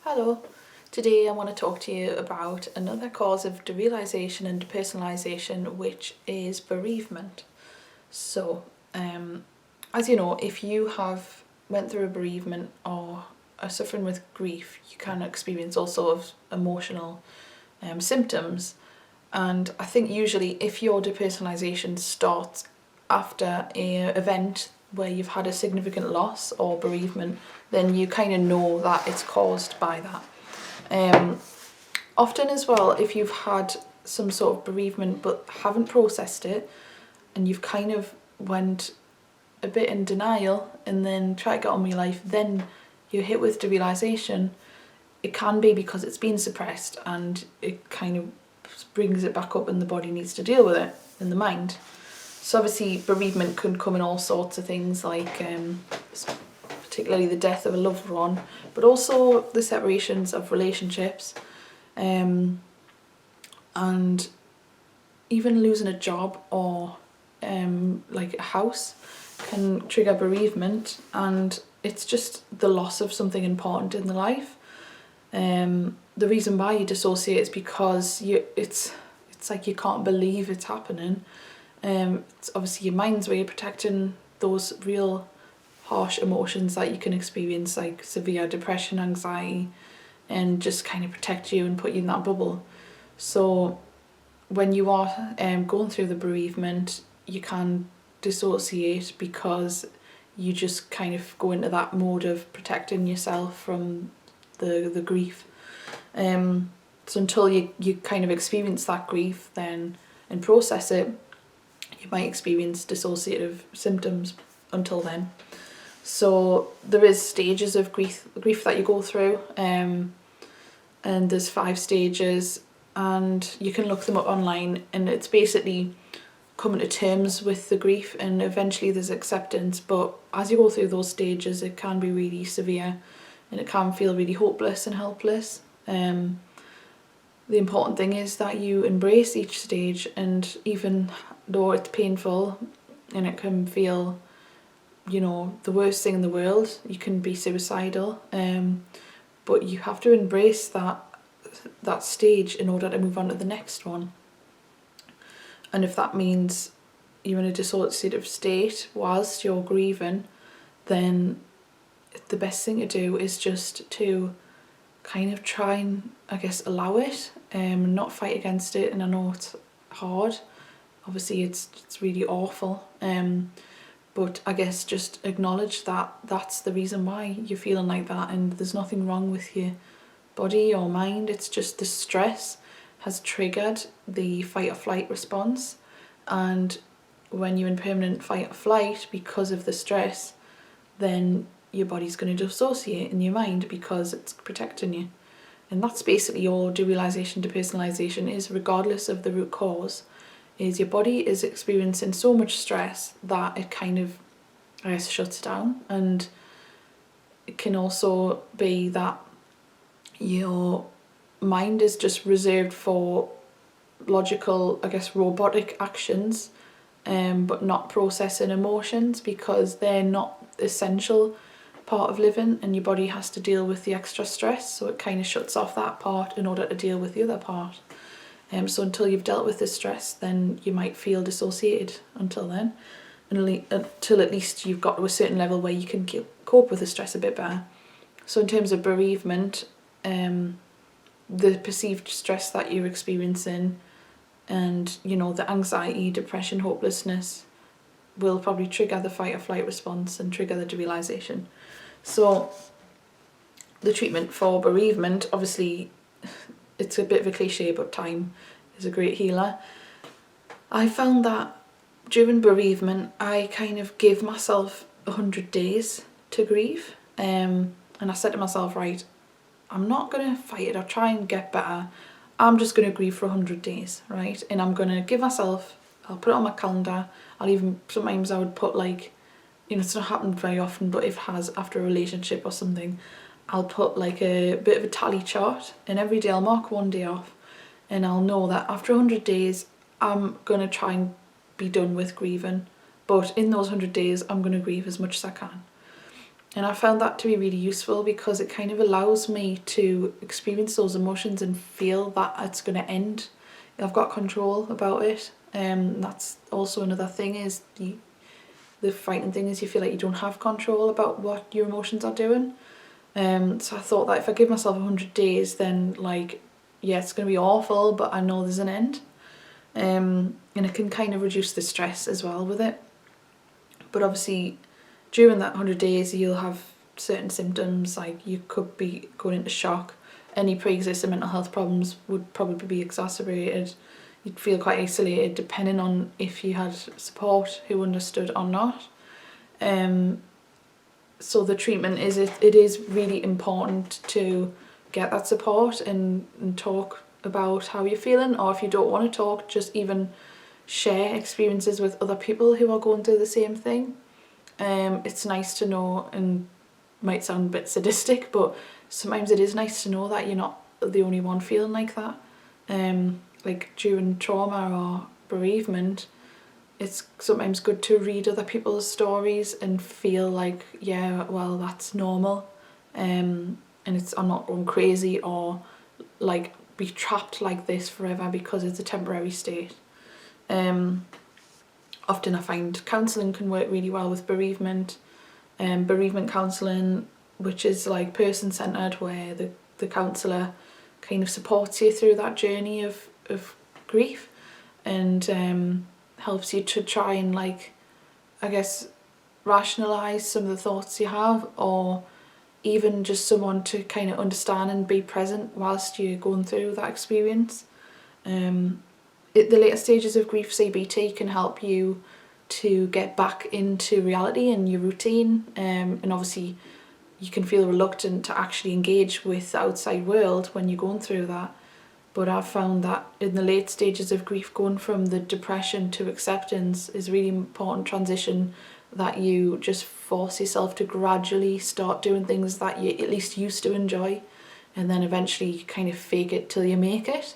Hello, today I want to talk to you about another cause of derealization and depersonalization, which is bereavement. So, as you know, if you have went through a bereavement or are suffering with grief, you can experience all sorts of emotional symptoms. And I think usually if your depersonalization starts after an event where you've had a significant loss or bereavement, then you kind of know that it's caused by that. Often as well, if you've had some sort of bereavement but haven't processed it and you've kind of went a bit in denial and then try to get on with your life, then you're hit with derealization. It can be because it's been suppressed and it kind of brings it back up and the body needs to deal with it in the mind. So obviously bereavement can come in all sorts of things, like particularly the death of a loved one, but also the separations of relationships, and even losing a job or like a house can trigger bereavement, and it's just the loss of something important in the life. The reason why you dissociate is because it's like you can't believe it's happening. It's obviously your mind's way of protecting those real harsh emotions that you can experience, like severe depression, anxiety, and just kind of protect you and put you in that bubble. So when you are going through the bereavement, you can dissociate because you just kind of go into that mode of protecting yourself from the grief. So until you kind of experience that grief then and process it, you might experience dissociative symptoms until then. So there is stages of grief that you go through, and there's 5 stages, and you can look them up online, and it's basically coming to terms with the grief, and eventually there's acceptance. But as you go through those stages, it can be really severe and it can feel really hopeless and helpless. The important thing is that you embrace each stage, and even though it's painful and it can feel, the worst thing in the world, you can be suicidal, but you have to embrace that stage in order to move on to the next one. And if that means you're in a dissociative state whilst you're grieving, then the best thing to do is just to kind of try and, I guess, allow it, not fight against it. And I know it's hard, obviously it's really awful, but I guess just acknowledge that that's the reason why you're feeling like that, and there's nothing wrong with your body or mind. It's just the stress has triggered the fight or flight response, and when you're in permanent fight or flight because of the stress, then your body's going to dissociate in your mind because it's protecting you. And that's basically all derealization, depersonalization is, regardless of the root cause, is your body is experiencing so much stress that it kind of, I guess, shuts down. And it can also be that your mind is just reserved for logical, I guess, robotic actions, but not processing emotions because they're not essential part of living, and your body has to deal with the extra stress, so it kind of shuts off that part in order to deal with the other part. So until you've dealt with the stress, then you might feel dissociated until then, until at least you've got to a certain level where you can cope with the stress a bit better. So in terms of bereavement, the perceived stress that you're experiencing and, the anxiety, depression, hopelessness will probably trigger the fight or flight response and trigger the derealization. So the treatment for bereavement, obviously it's a bit of a cliche, but time is a great healer. I found that during bereavement I kind of gave myself 100 days to grieve, and I said to myself, right, I'm not going to fight it or try and get better, I'm just going to grieve for 100 days, right? And I'm going to give myself, I'll put it on my calendar, sometimes I would put it's not happened very often, but if it has, after a relationship or something, I'll put like a bit of a tally chart, and every day I'll mark one day off, and I'll know that after 100 days I'm going to try and be done with grieving, but in those 100 days I'm going to grieve as much as I can. And I found that to be really useful because it kind of allows me to experience those emotions and feel that it's going to end. I've got control about it. That's also another thing, is the frightening thing is you feel like you don't have control about what your emotions are doing. So I thought that if I give myself 100 days, then like, yeah, it's going to be awful, but I know there's an end. And it can kind of reduce the stress as well with it. But obviously during that 100 days you'll have certain symptoms, like you could be going into shock. Any pre-existing mental health problems would probably be exacerbated. You'd feel quite isolated depending on if you had support who understood or not. So the treatment is, it is really important to get that support and talk about how you're feeling, or if you don't want to talk, just even share experiences with other people who are going through the same thing. It's nice to know, and might sound a bit sadistic, but sometimes it is nice to know that you're not the only one feeling like that. Like during trauma or bereavement, it's sometimes good to read other people's stories and feel like, yeah, well, that's normal. And I'm not going crazy or like be trapped like this forever because it's a temporary state. Often I find counselling can work really well with bereavement. Bereavement counselling, which is like person-centred, where the counsellor kind of supports you through that journey of grief, and helps you to try and, like, I guess, rationalise some of the thoughts you have, or even just someone to kind of understand and be present whilst you're going through that experience. The later stages of grief CBT can help you to get back into reality and your routine, and obviously you can feel reluctant to actually engage with the outside world when you're going through that. But I've found that in the late stages of grief, going from the depression to acceptance is a really important transition, that you just force yourself to gradually start doing things that you at least used to enjoy, and then eventually you kind of fake it till you make it.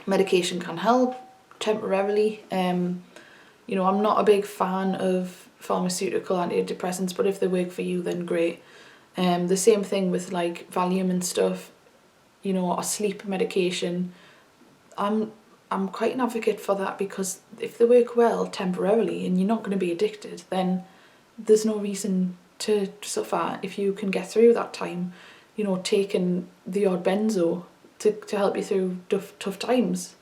Medication can help temporarily. I'm not a big fan of pharmaceutical antidepressants, but if they work for you, then great. The same thing with like Valium and stuff, or sleep medication. I'm quite an advocate for that, because if they work well temporarily and you're not going to be addicted, then there's no reason to suffer if you can get through that time. Taking the odd benzo to help you through tough times.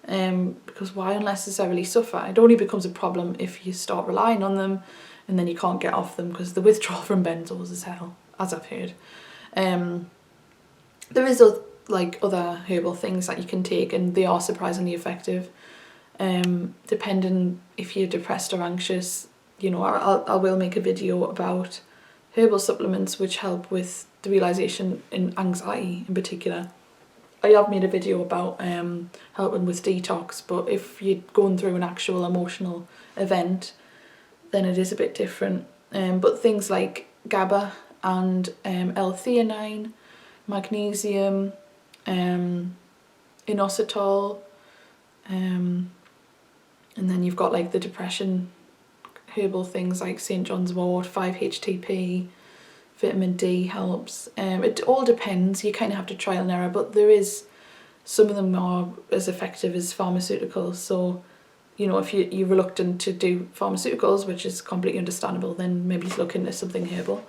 Because why unnecessarily suffer? It only becomes a problem if you start relying on them and then you can't get off them, because the withdrawal from benzos is hell, as I've heard. There is other herbal things that you can take, and they are surprisingly effective. Depending if you're depressed or anxious, I will make a video about herbal supplements which help with the realisation in anxiety in particular. I have made a video about helping with detox, but if you're going through an actual emotional event, then it is a bit different. But things like GABA and L-theanine, magnesium, inositol, and then you've got like the depression herbal things like St. John's wort, 5-HTP, vitamin D helps. It all depends, you kind of have to trial and error, but some of them are as effective as pharmaceuticals. So, if you're reluctant to do pharmaceuticals, which is completely understandable, then maybe look into something herbal.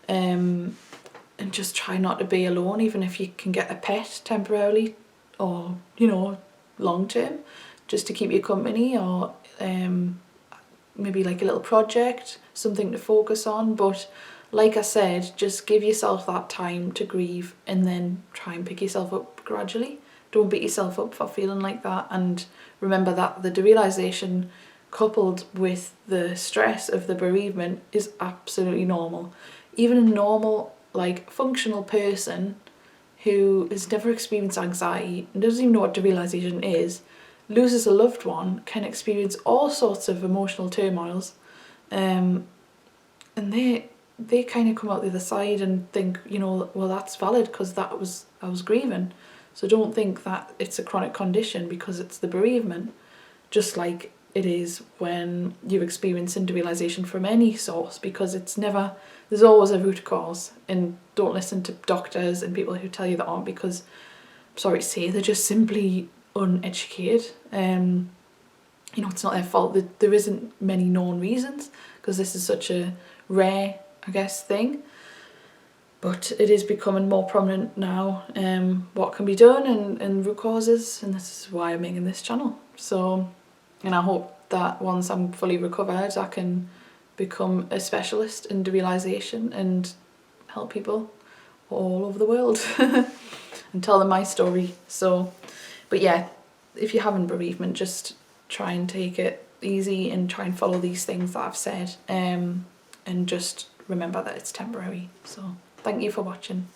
And just try not to be alone, even if you can get a pet temporarily, or, long term, just to keep you company, or maybe like a little project, something to focus on. But like I said, just give yourself that time to grieve and then try and pick yourself up gradually. Don't beat yourself up for feeling like that, and remember that the derealisation coupled with the stress of the bereavement is absolutely normal. Even a normal, like, functional person who has never experienced anxiety and doesn't even know what derealisation is, loses a loved one, can experience all sorts of emotional turmoils, and they kind of come out the other side and think, well, that's valid because I was grieving. So don't think that it's a chronic condition because it's the bereavement. Just like it is when you experience individualisation from any source, because there's always a root cause. And don't listen to doctors and people who tell you that aren't, because, sorry to say, they're just simply uneducated. It's not their fault. There isn't many known reasons, because this is such a rare, I guess, thing. But it is becoming more prominent now, what can be done and root causes, and this is why I'm making this channel. So, and I hope that once I'm fully recovered, I can become a specialist in derealization and help people all over the world and tell them my story. So, but yeah, if you're having bereavement, just try and take it easy and try and follow these things that I've said, and just remember that it's temporary. So thank you for watching.